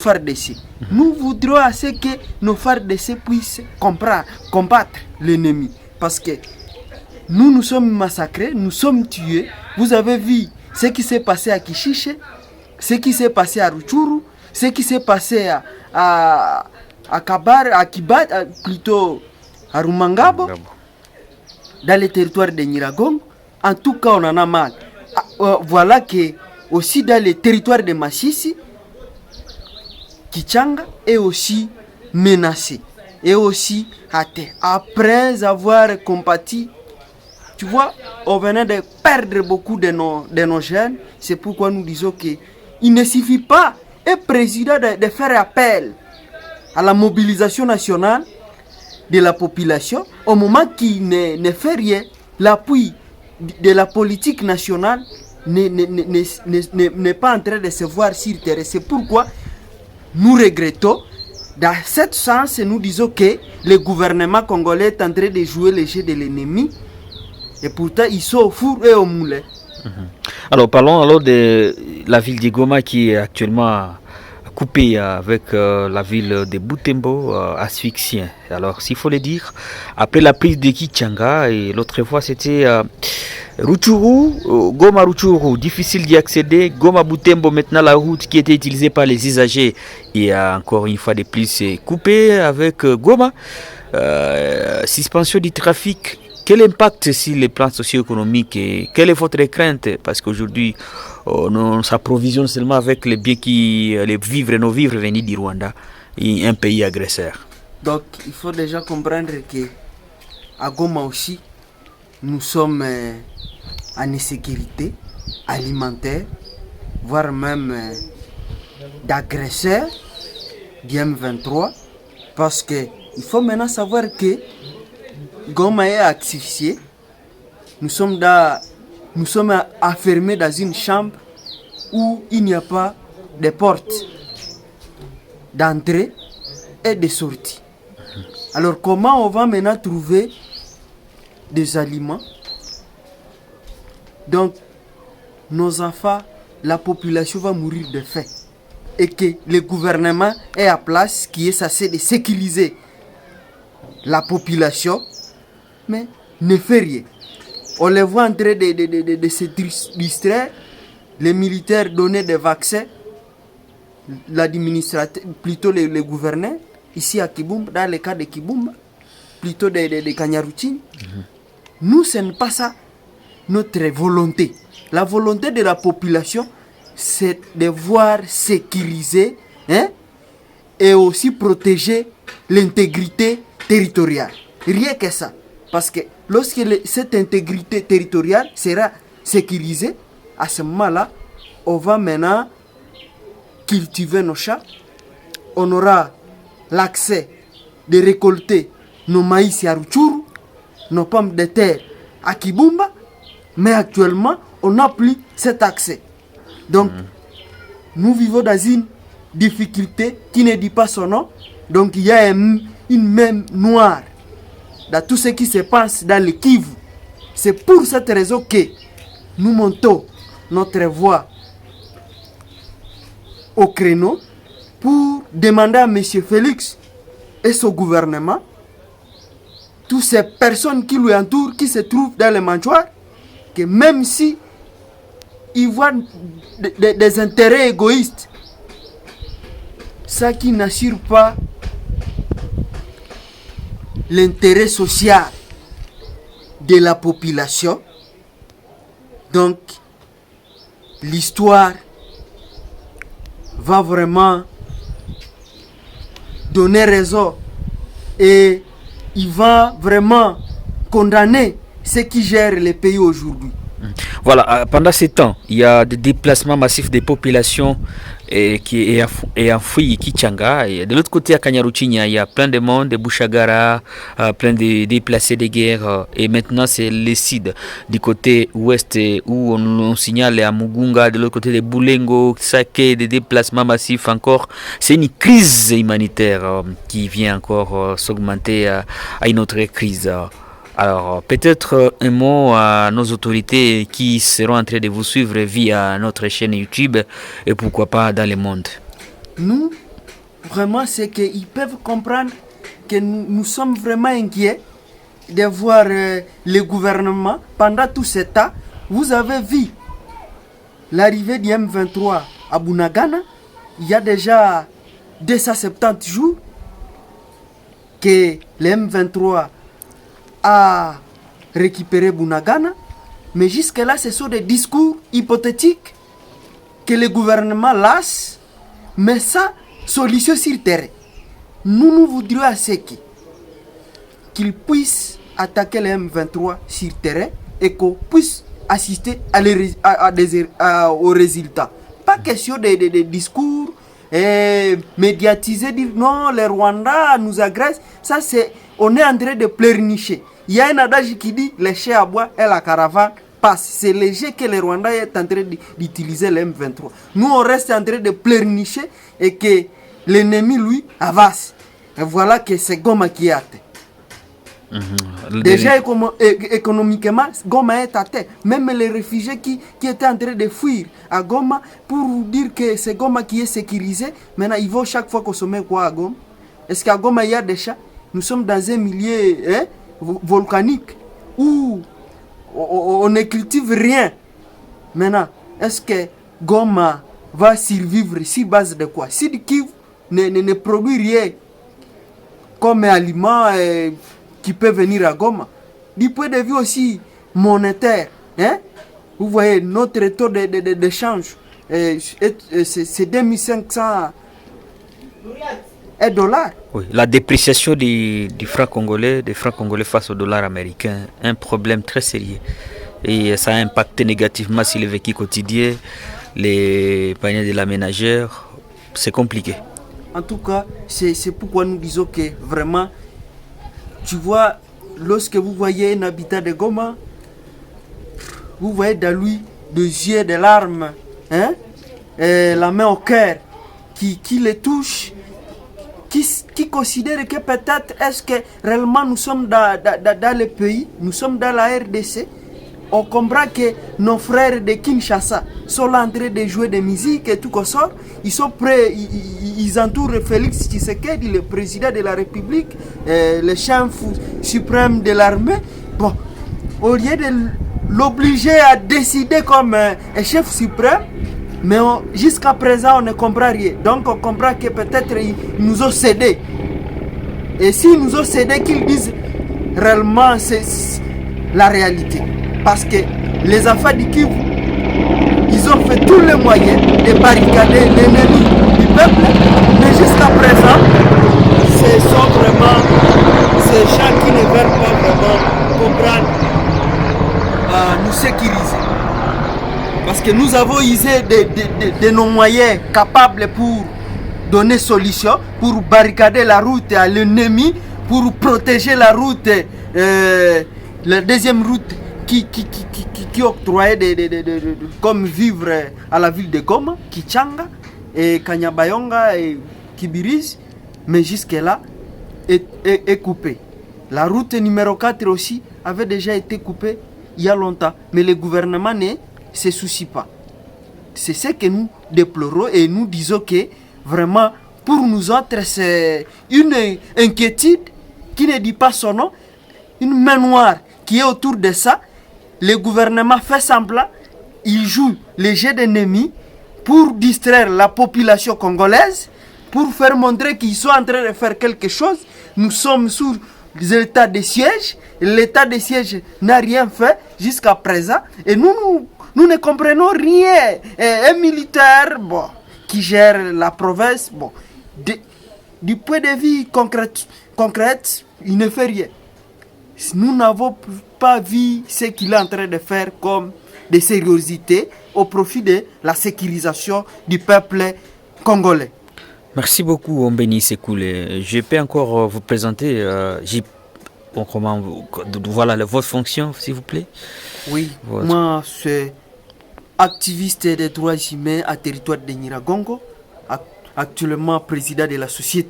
FARDC. Nous voudrons assez que nos FARDC puissent combattre l'ennemi. Parce que nous sommes massacrés, nous sommes tués. Vous avez vu ce qui s'est passé à Kishiche, ce qui s'est passé à Ruchuru, ce qui s'est passé à Kabar, à Kibat, plutôt à Rumangabo, dans les territoires de Nyiragongo. En tout cas, on en a mal. Voilà que aussi dans les territoires de Masisi, Kichanga est aussi menacé, et aussi athée. Après avoir combattu, tu vois, on venait de perdre beaucoup de nos jeunes. C'est pourquoi nous disons qu'il ne suffit pas un président de faire appel à la mobilisation nationale de la population au moment qu'il ne fait rien. L'appui de la politique nationale n'est pas en train de se voir sur terre. C'est pourquoi nous regrettons. Dans cette sens, nous disons que le gouvernement congolais est en train de jouer le jeu de l'ennemi. Et pourtant, ils sont au four et au moulin. Alors, parlons alors de la ville de Goma qui est actuellement coupée avec la ville de Butembo, asphyxiée. Alors, s'il faut le dire, après la prise de Kichanga, et l'autre fois c'était Ruchuru, Goma Ruchuru, difficile d'y accéder. Goma Butembo, maintenant la route qui était utilisée par les usagers et encore une fois de plus coupée avec Goma. Suspension du trafic. Quel impact sur les plans socio-économiques et quelle est votre crainte? Parce qu'aujourd'hui, on s'approvisionne seulement avec les biens nos vivres venus du Rwanda, un pays agresseur. Donc, il faut déjà comprendre que à Goma aussi, nous sommes en insécurité alimentaire, voire même d'agresseurs du M23, parce qu'il faut maintenant savoir que Goma est asphyxié. Nous sommes enfermés dans une chambre où il n'y a pas de porte d'entrée et de sortie. Alors comment on va maintenant trouver des aliments? Donc nos enfants, la population va mourir de faim. Et que le gouvernement est à place qui est censé de sécuriser la population, mais ne fait rien. On les voit en train de se distraire. Les militaires donnaient des vaccins, l'administrateur, plutôt le gouverneur, ici à Kibumba, dans le cas de Kibumba, plutôt de Kanyaruchini. Nous, ce n'est pas ça notre volonté. La volonté de la population, c'est de voir sécuriser et aussi protéger l'intégrité territoriale. Rien que ça. Parce que lorsque cette intégrité territoriale sera sécurisée, à ce moment-là, on va maintenant cultiver nos champs. On aura l'accès de récolter nos maïs à Ruchuru, nos pommes de terre à Kibumba. Mais actuellement, on n'a plus cet accès. Donc, nous vivons dans une difficulté qui ne dit pas son nom. Donc, il y a une main noire dans tout ce qui se passe dans le Kivu. C'est pour cette raison que nous montons notre voix au créneau pour demander à M. Félix et son gouvernement, toutes ces personnes qui lui entourent, qui se trouvent dans les mangeoires, que même si ils voient des intérêts égoïstes, ça qui n'assure pas l'intérêt social de la population. Donc, l'histoire va vraiment donner raison et il va vraiment condamner ceux qui gèrent les pays aujourd'hui. Voilà, pendant ces temps, il y a des déplacements massifs des populations qui est enfoui Kichanga. Et de l'autre côté, à Kanyaruchinya, il y a plein de monde, de Bushagara, plein de déplacés de guerre. Et maintenant, c'est le sud, du côté ouest, où on signale à Mugunga, de l'autre côté de Boulengo, Sake, des déplacements massifs encore. C'est une crise humanitaire qui vient encore s'augmenter à une autre crise. Alors, peut-être un mot à nos autorités qui seront en train de vous suivre via notre chaîne YouTube et pourquoi pas dans le monde. Nous, vraiment, c'est qu'ils peuvent comprendre que nous sommes vraiment inquiets de voir le gouvernement pendant tout ce temps. Vous avez vu l'arrivée du M23 à Bunagana. Il y a déjà 270 jours que le M23 a récupéré Bunagana. Mais jusque-là, ce sont des discours hypothétiques que le gouvernement lâche, mais sans solution sur terrain. Nous voudrions à ce qu'ils puissent attaquer le M23 sur terrain et qu'on puisse assister aux résultats. Pas question de discours médiatisés, dire non, les Rwandais nous agressent. Ça, on est en train de pleurnicher. Il y a un adage qui dit les chais à bois et la caravane passe. C'est le jeu que les Rwandais est en train d'utiliser le M23. Nous, on reste en train de pleurnicher et que l'ennemi, lui, avance. Et voilà que c'est Goma qui est à terre. Déjà, économiquement, Goma est à terre. Même les réfugiés qui étaient en train de fuir à Goma, pour dire que c'est Goma qui est sécurisé, maintenant, ils vont chaque fois consommer quoi à Goma? Est-ce qu'à Goma, il y a des chats? Nous sommes dans un milieu volcanique où on ne cultive rien. Maintenant, est-ce que Goma va survivre sur base de quoi? Si le Kivu ne produit rien comme aliment qui peut venir à Goma, du point de vue aussi monétaire, vous voyez, notre taux d'échange, c'est 2500 dollars. Oui, la dépréciation du franc congolais, face au dollar américain, un problème très sérieux. Et ça a impacté négativement sur le vécu quotidien, les paniers de la ménagère. C'est compliqué. En tout cas, c'est pourquoi nous disons que vraiment, tu vois, lorsque vous voyez un habitant de Goma, vous voyez dans lui des yeux, des larmes, la main au cœur, qui les touche, qui considère que peut-être est-ce que réellement nous sommes dans le pays, nous sommes dans la RDC. On comprend que nos frères de Kinshasa sont là en train de jouer de musique et tout comme ça. Ils sont prêts, ils entourent Félix Tshisekedi, le président de la République, le chef suprême de l'armée. Bon, au lieu de l'obliger à décider comme un chef suprême, mais jusqu'à présent on ne comprend rien. Donc on comprend que peut-être ils nous ont cédé. Et s'ils nous ont cédé, qu'ils disent réellement c'est la réalité. Parce que les enfants du Kivu, ils ont fait tous les moyens de barricader l'ennemi du peuple, mais jusqu'à présent, ce sont vraiment ces gens qui ne veulent pas vraiment comprendre nous sécuriser. Parce que nous avons usé de nos moyens capables pour donner solution, pour barricader la route à l'ennemi, pour protéger la route, la deuxième route qui octroyait comme vivre à la ville de Goma, Kichanga, et Kanyabayonga et Kibirizi, mais jusque-là est coupée. La route numéro 4 aussi avait déjà été coupée il y a longtemps, mais le gouvernement ne se soucie pas. C'est ce que nous déplorons et nous disons que vraiment pour nous autres c'est une inquiétude qui ne dit pas son nom, une main noire qui est autour de ça. Le gouvernement fait semblant, il joue les jeux d'ennemis pour distraire la population congolaise, pour faire montrer qu'ils sont en train de faire quelque chose. Nous sommes sous l'état de siège, l'état de siège n'a rien fait jusqu'à présent et nous ne comprenons rien. Un militaire qui gère la province, du point de vue concret, il ne fait rien. Nous n'avons pas vu ce qu'il est en train de faire comme de sérieuxité au profit de la sécurisation du peuple congolais. Merci beaucoup, Ombeni Sekoulé. Je peux encore vous présenter voilà votre fonction, s'il vous plaît. Oui, moi, c'est activiste des droits humains à territoire de Nyiragongo, actuellement président de la société